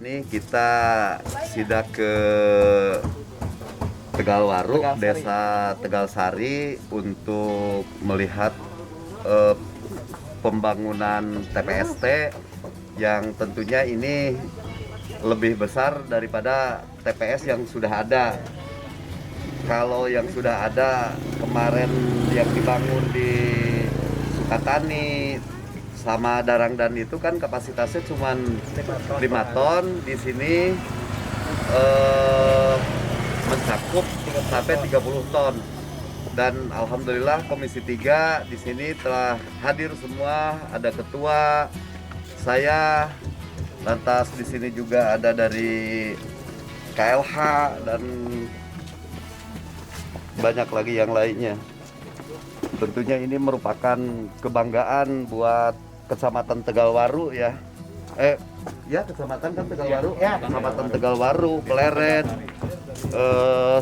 ini kita sidak ke Tegalwaru, Desa Tegalsari untuk melihat pembangunan TPST yang tentunya ini lebih besar daripada TPS yang sudah ada. Kalau yang sudah ada kemarin yang dibangun di Sukatani sama Darangdan itu kan kapasitasnya cuma 5 ton. Di sini mencakup sampai 30 ton. Dan alhamdulillah Komisi 3 di sini telah hadir semua, ada ketua, saya, lantas di sini juga ada dari KLH dan banyak lagi yang lainnya. Tentunya ini merupakan kebanggaan buat Kecamatan Tegalwaru ya. Kecamatan kan Tegalwaru, Kecamatan Tegalwaru, Pleret,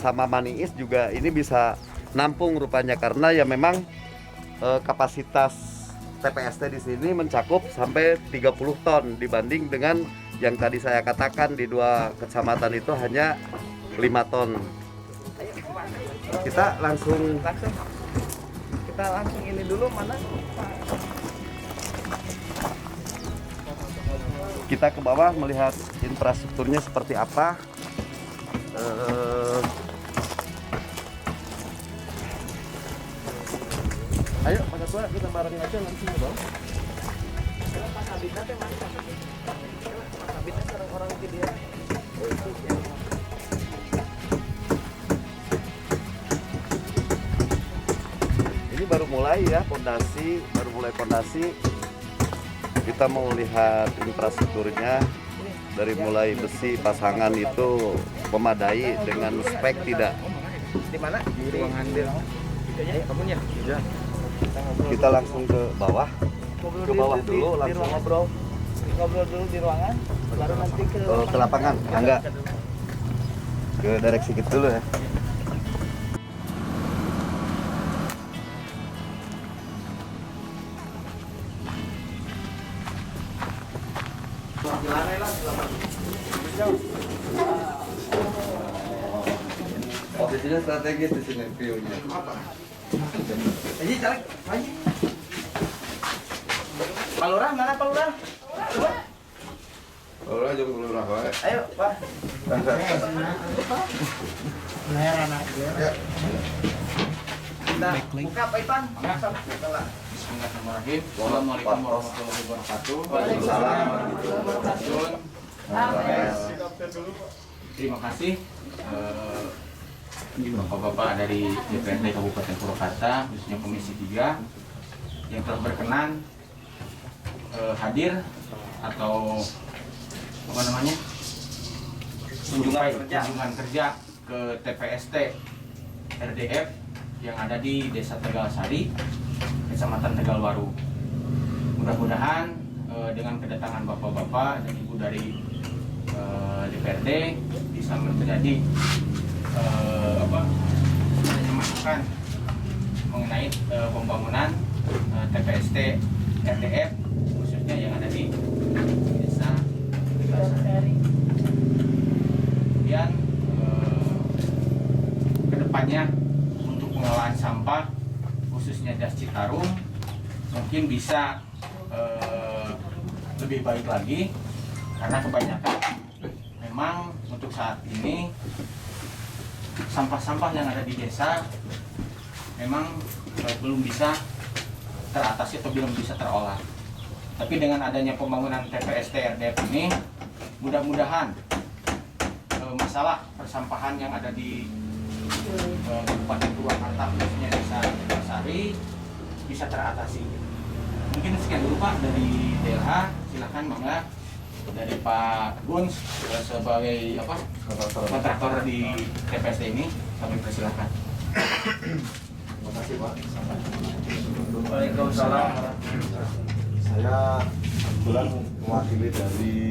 sama Maniis juga ini bisa nampung rupanya karena ya memang kapasitas TPST di sini mencakup sampai 30 ton dibanding dengan yang tadi saya katakan di 2 kecamatan itu hanya 5 ton. Kita langsung ini dulu mana? Kita ke bawah melihat infrastrukturnya seperti apa. Ayo Pak Ketua, kita barengin aja langsung ke bawah. Pas habitatnya mana? Pas habitatnya orang-orang itu dia. Ini baru mulai ya fondasi. Kita mau lihat infrastrukturnya dari mulai besi pasangan itu memadai dengan spek tidak. Di mana? Di ruangan dia. Kamunya? Iya. Kita langsung ke bawah. Ke bawah dulu langsung ngobrol dulu di ruangan, baru nanti ke lapangan. Enggak. Ke direksi kita dulu ya. Posisinya strategis di sini view-nya. Aji cari, aji. Pak Lurah, mana Pak Lurah? Lurah jam lurah wae. Ayo, Pak. Nah, buka Pak Ipan. Bismillahirrahmanirrahim. Assalamualaikum warahmatullahi wabarakatuh. Waalaikumsalam. Terima kasih Bapak-bapak dari DPRD Kabupaten Purwakarta, khususnya Komisi 3 yang telah berkenan hadir atau kunjungan kerja ke TPST RDF yang ada di Desa Tegalsari, Kecamatan Tegalwaru. Mudah-mudahan dengan kedatangan bapak-bapak dan ibu dari DPRD bisa menjadi masukan mengenai pembangunan TPST RDF khususnya yang ada di Desa Tegalsari. Kemudian kedepannya untuk pengelolaan sampah khususnya Das Citarum mungkin bisa lebih baik lagi karena kebanyakan memang untuk saat ini sampah-sampah yang ada di desa memang belum bisa teratasi atau belum bisa terolah. Tapi dengan adanya pembangunan TPST RDF ini mudah-mudahan masalah persampahan yang ada di Kabupaten Purwakarta khususnya Desa Tegalsari bisa teratasi. Mungkin sekian dulu Pak dari DLH, silakan mangga dari Pak Gun sebagai kontraktor di TPST ini, kami persilakan. Terima kasih Pak. Waalaikumsalam. Saya kebetulan mewakili dari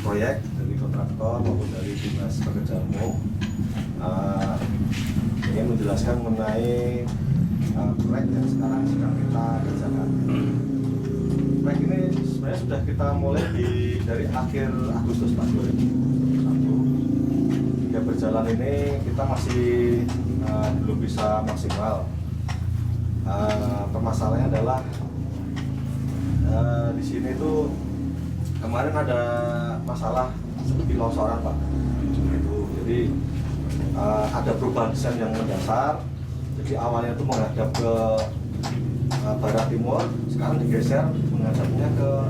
proyek, dari kontraktor maupun dari dinas pekerjaan umum ingin menjelaskan mengenai proyek yang sekarang sedang kita kerjakan. Proyek ini sebenarnya sudah kita mulai dari akhir Agustus Pak 2021. Ya berjalan ini kita masih belum bisa maksimal. Permasalahannya adalah di sini tuh kemarin ada masalah seperti longsoran Pak. Itu jadi ada perubahan desain yang mendasar. Jadi awalnya itu menghadap ke barat timur, sekarang digeser menghadapnya ke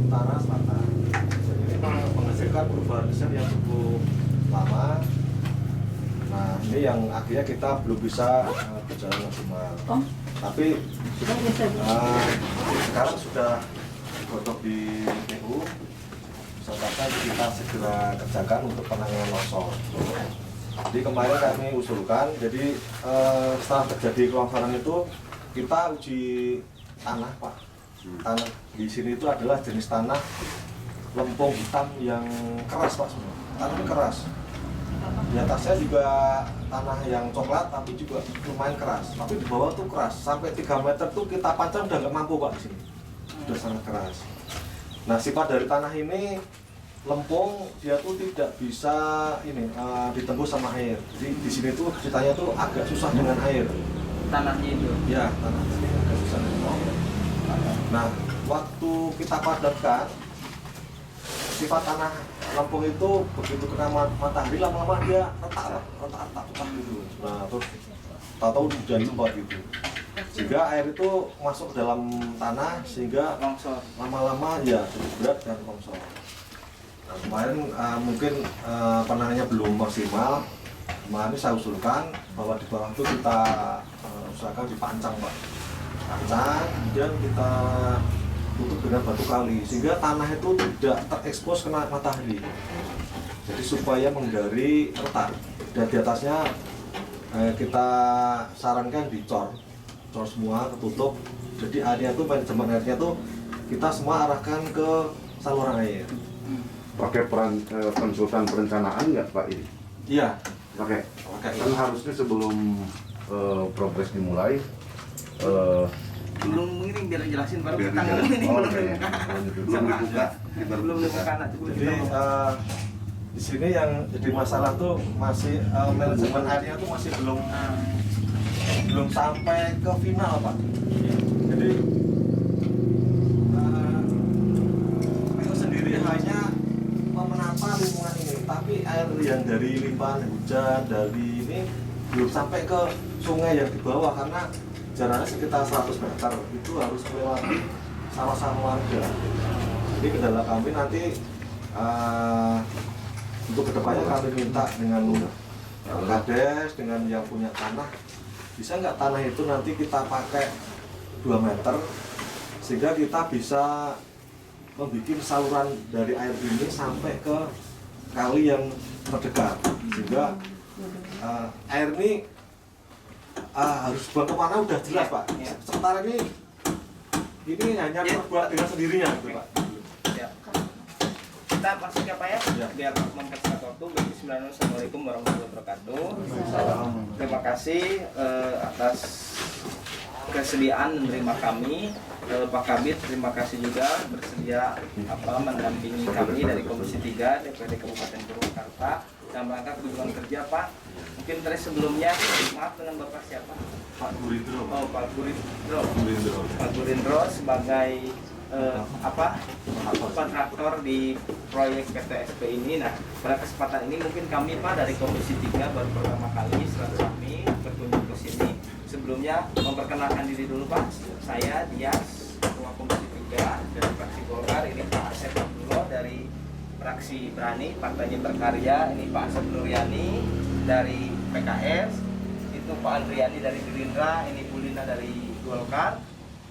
utara selatan. Jadi ini menghasilkan perubahan desain yang cukup lama. Nah ini yang akhirnya kita belum bisa berjalan maksimal. Tapi sekarang sudah digodok di PU. Misalkan kita segera kerjakan untuk penanganan longsor. Jadi kemarin kami usulkan, jadi setelah terjadi kelongsoran itu kita uji tanah Pak. Tanah di sini itu adalah jenis tanah lempung hitam yang keras Pak semua. Tanah keras. Di atasnya juga tanah yang coklat tapi juga lumayan keras. Tapi di bawah tuh keras. Sampai 3 meter tuh kita pancang udah nggak mampu Pak di sini. Sudah sangat keras. Nah sifat dari tanah ini lempung, dia tuh tidak bisa ditembus sama air. Jadi di sini tuh ceritanya tuh agak susah dengan air. Tanahnya itu. Ya, tanah ini agak susah dengan air. Nah, waktu kita padatkan, sifat tanah lempung itu begitu kena matahari lama-lama dia retak gitu. Nah, terus tahu hujan lebat gitu. Sehingga air itu masuk ke dalam tanah sehingga Longsor. lama-lama ya cukup berat dan longsor. Nah, kemarin mungkin penanganannya belum maksimal. Kemarin saya usulkan bahwa di bawah itu kita usahakan dipancang Pak. Pancang, kemudian kita tutup dengan batu kali sehingga tanah itu tidak terekspos kena matahari. Jadi supaya menghindari retak. Dan di atasnya kita sarankan dicor semua, ketutup. Jadi airnya tuh, manajemen airnya tuh kita semua arahkan ke saluran air. Pakai konsultan perencanaan nggak Pak ini? Iya. Pakai. Pakai. Kan harusnya sebelum progres dimulai. Belum ini biar jelasin baru Biar kita dijelasin. ngomong ini Oh, belum iya. dibuka. Belum dibuka. Belum dibuka anak itu Jadi di sini yang jadi masalah tuh masih manajemen airnya tuh masih belum sampai ke final Pak. Jadi itu sendiri hanya menata lingkungan ini, tapi air yang dari limpahan hujan dari ini belum sampai ke sungai yang di bawah karena jaraknya sekitar 100 meter itu harus melewati sawah-sawah warga. Jadi kendala kami nanti untuk kedepannya kami minta dengan Kades, dengan yang punya tanah, bisa nggak tanah itu nanti kita pakai 2 meter sehingga kita bisa membuat saluran dari air ini sampai ke kali yang terdekat sehingga air ini harus buang kemana udah jelas Pak. Sementara ini hanya terbuat dengan sendirinya gitu Pak. Ya. Kita masuk ya Pak ya, Ya. biar mempersingkat waktu. Bismillahirrahmanirrahim. Assalamualaikum warahmatullahi wabarakatuh. Terima kasih atas kesediaan menerima kami. Pak Kabid, terima kasih juga bersedia mendampingi kami dari Komisi 3 DPRD Kabupaten Purwakarta dalam rangka kunjungan kerja Pak. Mungkin dari sebelumnya, maaf dengan Bapak siapa? Pak Burindro. Oh, Pak Burindro. Burindro. Pak Burindro sebagai kontraktor di proyek PT SP ini. Nah, pada kesempatan ini mungkin kami Pak dari Komisi 3 baru pertama kali silaturahmi berkunjung ke sini. Sebelumnya memperkenalkan diri dulu Pak. Saya Dias, Ketua Komisi 3 dari fraksi Golkar. Ini Pak Asep Abdullah dari fraksi Berani, Partainya Berkarya. Ini Pak Asep Nuryani dari PKS. Itu Pak Andriani dari Gerindra. Ini Bu Lina dari Golkar.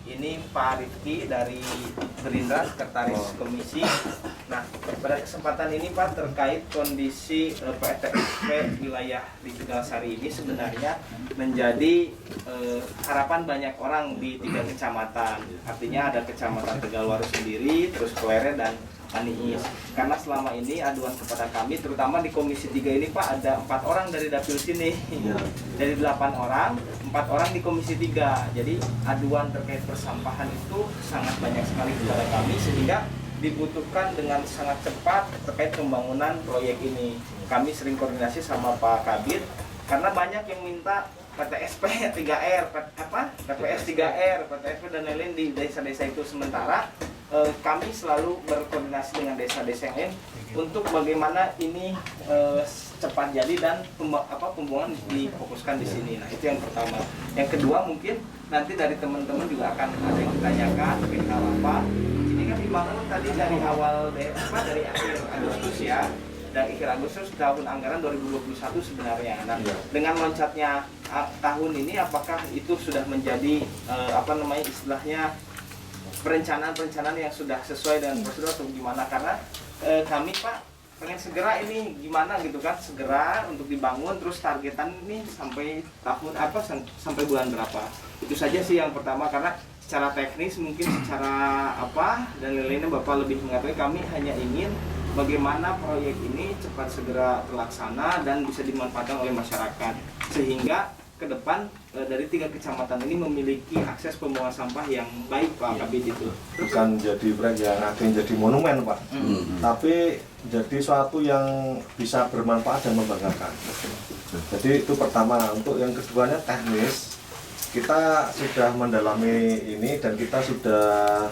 Ini Pak Rifki dari Gerindra, Sekretaris Komisi. Nah, pada kesempatan ini Pak terkait kondisi PTSP wilayah di Tegalsari ini sebenarnya menjadi harapan banyak orang di 3 kecamatan. Artinya ada Kecamatan Tegalwaru sendiri, terus Klere dan Anies. Karena selama ini aduan kepada kami, terutama di Komisi 3 ini Pak, ada 4 orang dari dapil sini. Dari 8 orang, 4 orang di Komisi 3. Jadi aduan terkait persampahan itu sangat banyak sekali kepada kami, sehingga dibutuhkan dengan sangat cepat terkait pembangunan proyek ini. Kami sering koordinasi sama Pak Kabid, karena banyak yang minta PTSP 3R, TPS 3R, PTSP dan lain-lain di desa-desa itu. Sementara kami selalu berkoordinasi dengan desa-desa yang lain untuk bagaimana ini cepat jadi dan pembuangan difokuskan di sini. Nah, itu yang pertama. Yang kedua, mungkin nanti dari teman-teman juga akan ada yang ditanyakan terkait hal apa. Ini kan dibangun tadi dari awal dari akhir Agustus ya. Dari akhir Agustus tahun anggaran 2021 sebenarnya. Nah, dengan loncatnya tahun ini, apakah itu sudah menjadi istilahnya perencanaan yang sudah sesuai dengan prosedur atau gimana? Karena kami Pak pengen segera ini gimana gitu kan, segera untuk dibangun, terus targetan ini sampai tahun sampai bulan berapa? Itu saja sih yang pertama, karena secara teknis mungkin secara dan lain-lainnya Bapak lebih mengetahui. Kami hanya ingin bagaimana proyek ini cepat segera terlaksana dan bisa dimanfaatkan oleh masyarakat, sehingga ke depan dari 3 kecamatan ini memiliki akses pembuangan sampah yang baik Pak Kabid itu. Bukan jadi proyek yang akan jadi monumen Pak, tapi jadi suatu yang bisa bermanfaat dan membanggakan. Jadi itu pertama. Untuk yang keduanya teknis, kita sudah mendalami ini dan kita sudah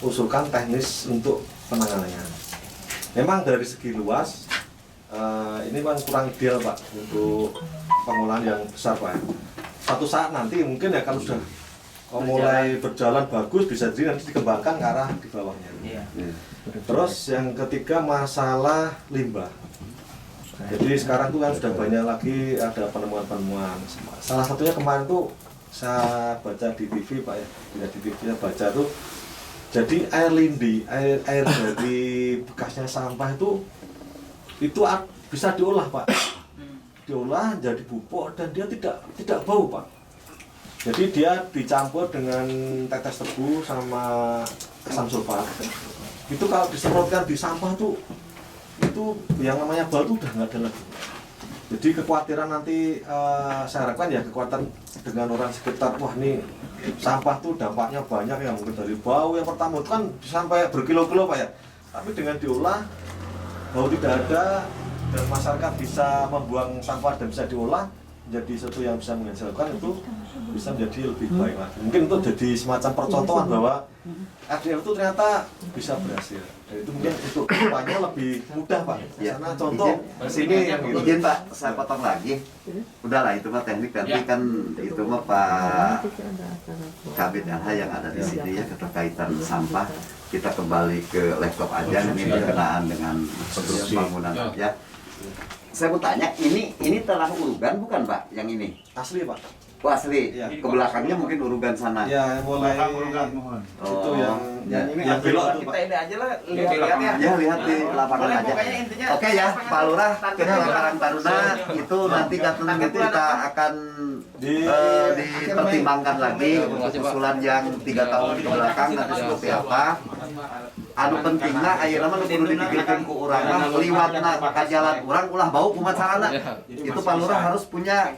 usulkan teknis untuk penanganannya. Memang dari segi luas ini kan kurang ideal Pak untuk pengolahan yang besar Pak. Suatu saat nanti mungkin ya kalau sudah mulai berjalan bagus, bisa jadi nanti dikembangkan ke arah di bawahnya. Terus yang ketiga masalah limbah. Jadi sekarang tuh kan sudah banyak lagi ada penemuan-penemuan. Salah satunya kemarin tuh saya baca di TV Pak ya, di TV saya baca tuh, jadi air lindi, air dari bekasnya sampah itu bisa diolah Pak, diolah jadi pupuk dan dia tidak bau Pak. Jadi dia dicampur dengan tetes tebu sama asam sulfat. Itu kalau disemprotkan di sampah tuh, itu yang namanya bau tuh udah nggak ada lagi. Jadi kekhawatiran nanti saya harapkan ya kekuatan dengan orang sekitar, wah nih sampah tuh dampaknya banyak ya, mungkin dari bau yang pertama itu kan sampai berkilo-kilo Pak ya. Tapi dengan diolah bau tidak ada dan masyarakat bisa membuang sampah dan bisa diolah menjadi sesuatu yang bisa menghasilkan, itu bisa menjadi lebih baik lagi. Mungkin itu jadi semacam percontohan bahwa RDF itu ternyata bisa berhasil. Dan itu mungkin untuk kedepannya lebih mudah Pak. Karena contoh sini yang izin Pak, saya potong lagi. Udahlah itu mah teknik, nanti kan itu mah Pak Kabid LH yang ada di sini ya, keterkaitan sampah. Kita kembali ke laptop aja, ini berkenaan dengan bangunan ya. Saya mau tanya, ini telah urugan bukan Pak? Yang ini? asli Pak. Oh asli, Ya. Ke belakangnya mungkin urugan sana. Ya mulai itu yang belok tuh Pak. Kita ini aja lah lihat ya. Ya lihat di lapangan Boleh, aja. pokoknya intinya Oke ya, Pak Lurah, ke Karang Taruna itu nanti kita akan dipertimbangkan lagi untuk usulan yang 3 tahun ke belakang nanti seperti apa. Anu pentingna ayeuna mah kudu dipikirkeun ku urang mah liwatna ka jalan urang ulah bau kumaha carana. Itu Pak Lurah harus punya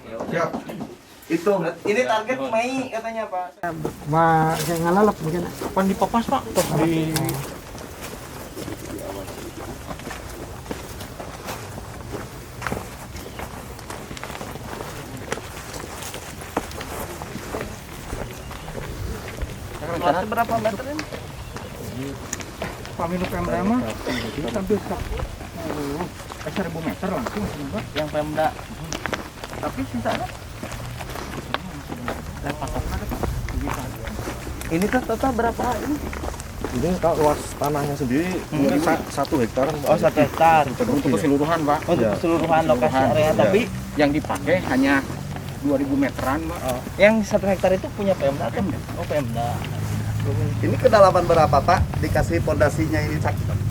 itu. Ini target Mei katanya Pak. Saya ngalalap mungkin. Kapan dipapas Pak? Terus di Luasnya berapa meter ini? Pamilu Pemda mah sampai 1.000 meter langsung Pak. Yang Pemda. Tapi sisanya? Ini tuh total berapa ini? Ini kalau luas tanahnya sendiri mungkin 1 hektar. Oh 1 hektar. Untuk keseluruhan Pak. Untuk keseluruhan lokasi area, tapi Yang dipakai hanya 2.000 meteran Pak. yang 1 hektar itu punya Pemda atau? Oh Pemda. Ini kedalaman berapa Pak? Dikasih pondasinya ini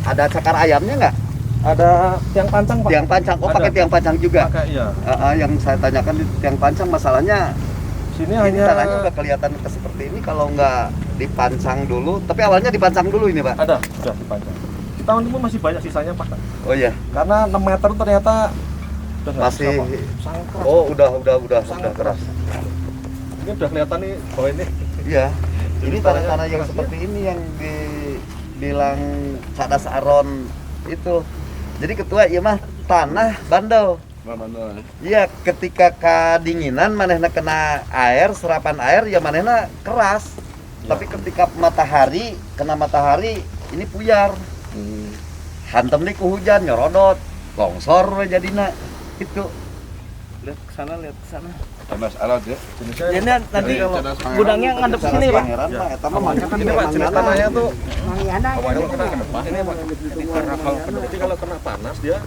ada cakar ayamnya nggak? Ada tiang pancang Pak. Tiang pancang, oh pakai tiang pancang juga. Pakai iya. Yang saya tanyakan di tiang pancang masalahnya Sini ini hanya tanahnya udah kelihatan seperti ini kalau nggak dipancang dulu. Tapi awalnya dipancang dulu ini Pak. ada sudah dipancang. Kita tahun itu masih banyak sisanya Pak. Oh iya, Karena 6 meter itu ternyata udah nggak masih. bisa, Pak. Sangat keras. Oh, udah Sangat keras. Ini udah kelihatan nih bahwa ini Iya. Ini tanah-tanah yang seperti ini yang dibilang cadas aron itu. Jadi ketua iya mah tanah bandel. Iya, ketika kedinginan manehna kena air, serapan air ya manehna keras. Tapi ketika kena matahari ini puyar. Hantem nih ku hujan nyorodot, longsor we jadina. Itu. Lihat ke sana, lihat ke sana. Panas alat ya. Jadi nanti gudangnya ngadep sini, Pak. Pangeran mah eta mah mah ini Pak jenis tanahnya tuh Mangiana awalnya kena ke depan ini Pak. Jadi kalau kena panas dia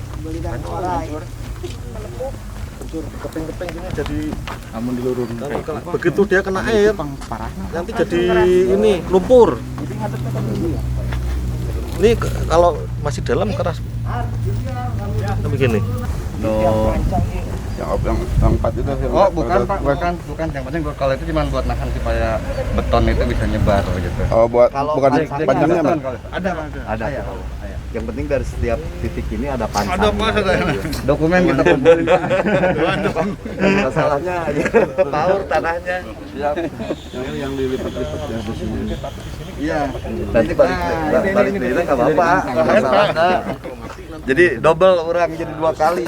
hancur. Keping-keping gini jadi begitu dia kena air nanti jadi ini lumpur. Ini kalau masih dalam keras begini. Yang empat itu Oh bukan Pak, bukan. Yang penting kalau itu cuma buat nahan supaya beton itu bisa nyebar gitu. Oh, buat Kalau bukan pancang- panjangnya Pak. Ada Pak. ada. Yang penting dari setiap titik ini ada pancang. Ada Pak, dokumen kita kumpulin. Masalahnya ya, baur tanahnya. Yang dilipat-lipat ya di sini. Iya. Nanti balik deh nggak apa-apa. Nggak masalah. Nah. Jadi double orang jadi 2 kali.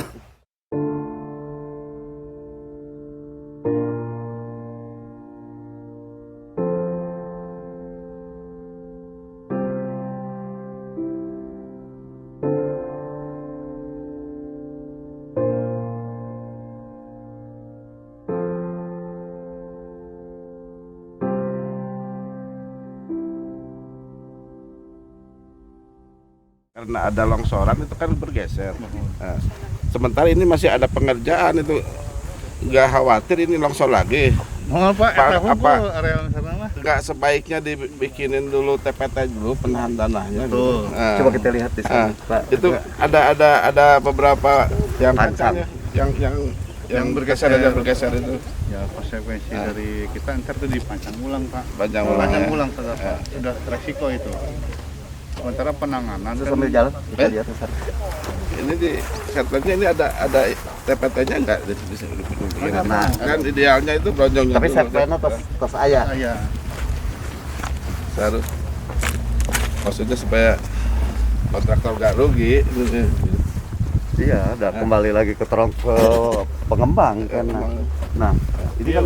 Karena ada longsoran itu kan bergeser. Nah, sementara ini masih ada pengerjaan itu nggak khawatir ini longsor lagi. Oh Pak, apa area sana mah. nggak sebaiknya dibikinin dulu TPT dulu penahan tanahnya. Betul. Nah, Coba kita lihat di sini, Pak. itu ada beberapa yang Pancang. yang bergeser itu. Ya konsekuensi dari kita ntar tuh dipancang ulang Pak. Panjang Pancang ulang. ulang tetap Pak. Sudah resiko itu. Sementara penanganan Terus kan sambil jalan kita lihat Ustaz. Ini di setelahnya ini ada TPT-nya nggak di sini? Nah, Kan idealnya itu bronjongnya. tapi dulu. setplenya tos ayah. ya Harus maksudnya supaya kontraktor nggak rugi. Iya, udah kembali lagi ke pengembang kan. Nah, ini kan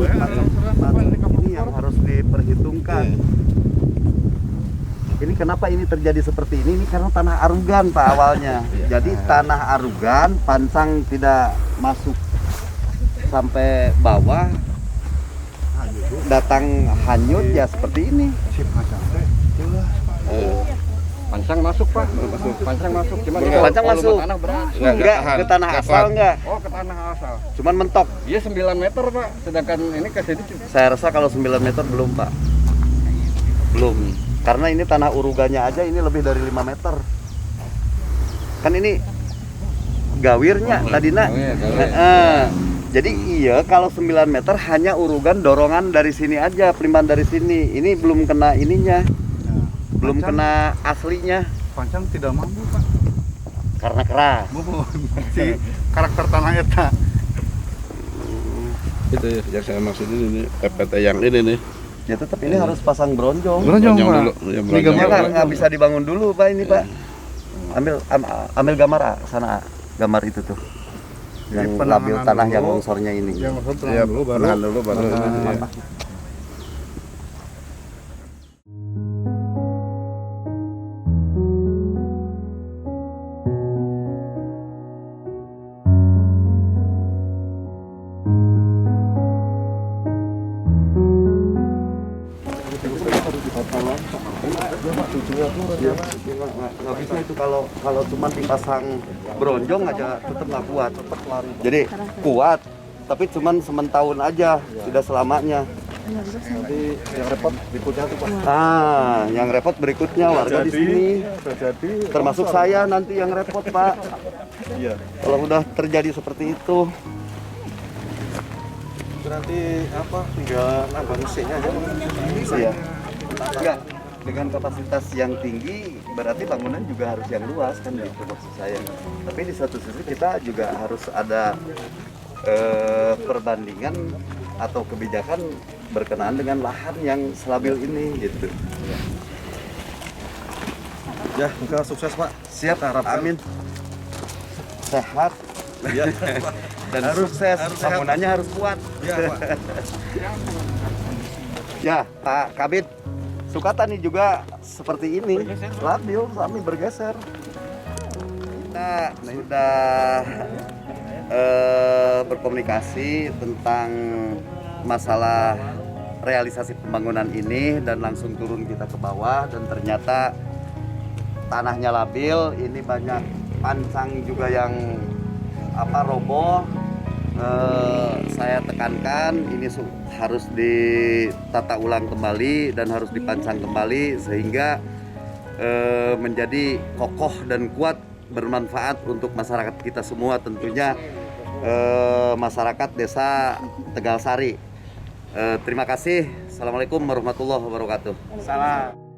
ini yang harus diperhitungkan. Ini kenapa ini terjadi seperti ini? Ini karena tanah arugan Pak awalnya. Jadi tanah arugan, pancang tidak masuk sampai bawah, datang hanyut ya seperti ini. pancang masuk Pak. Pancang masuk. Cuma Enggak. Pancang masuk. tanah berat. Enggak tahan. ke tanah Nggak asal kuat. enggak. Oh ke tanah asal. Cuman mentok. Iya 9 meter Pak. Sedangkan ini ke sini Saya rasa kalau 9 meter belum Pak. Belum. Karena ini tanah urugannya aja ini lebih dari 5 meter. Kan ini gawirnya tadina. Jadi iya kalau 9 meter hanya urugan dorongan dari sini aja, pelimpan dari sini. Ini belum kena ininya. Belum kena aslinya pancang tidak mampu Pak. karena keras. Si karakter tanah eta. Itu yang saya maksudin ini TPT yang ini nih. Ya tetap ini harus pasang bronjong. Bronjong, Pak. dulu. Ya, Ini Ya, gambar. nggak bisa dibangun dulu Pak ini Pak. Ambil gambar sana gambar itu tuh. Yang Ini labil penanganan tanah yang dulu. longsornya ini. Yang maksud Ya, penahan dulu baru ini. Ya. Nggak bisa itu kalau cuma dipasang bronjong aja tetap nggak kuat. Jadi kuat, tapi cuman sementahun aja, tidak selamanya. Nanti yang repot berikutnya tuh Pak. Yang repot berikutnya warga di sini, termasuk saya nanti yang repot Pak. Iya. Kalau udah terjadi seperti itu, Itu nanti apa? Tinggal nambah mesinnya aja. iya. Enggak, dengan kapasitas yang tinggi berarti bangunan juga harus yang luas kan gitu maksud saya. Tapi di satu sisi kita juga harus ada perbandingan atau kebijakan berkenaan dengan lahan yang stabil ini gitu. Ya, maka sukses Pak. Siap, Harapkan. amin. Sehat Ya, dan Harus- sukses, harus sehat. bangunannya harus kuat. ya Pak. Ya, Pak Kabid, Sukatani juga seperti ini, labil, kami bergeser. Kita sudah berkomunikasi tentang masalah realisasi pembangunan ini dan langsung turun kita ke bawah dan ternyata tanahnya labil, ini banyak pancang juga yang roboh. Saya tekankan ini harus ditata ulang kembali dan harus dipancang kembali sehingga menjadi kokoh dan kuat, bermanfaat untuk masyarakat kita semua, tentunya masyarakat Desa Tegalsari. Terima kasih. Assalamualaikum warahmatullahi wabarakatuh. Salam.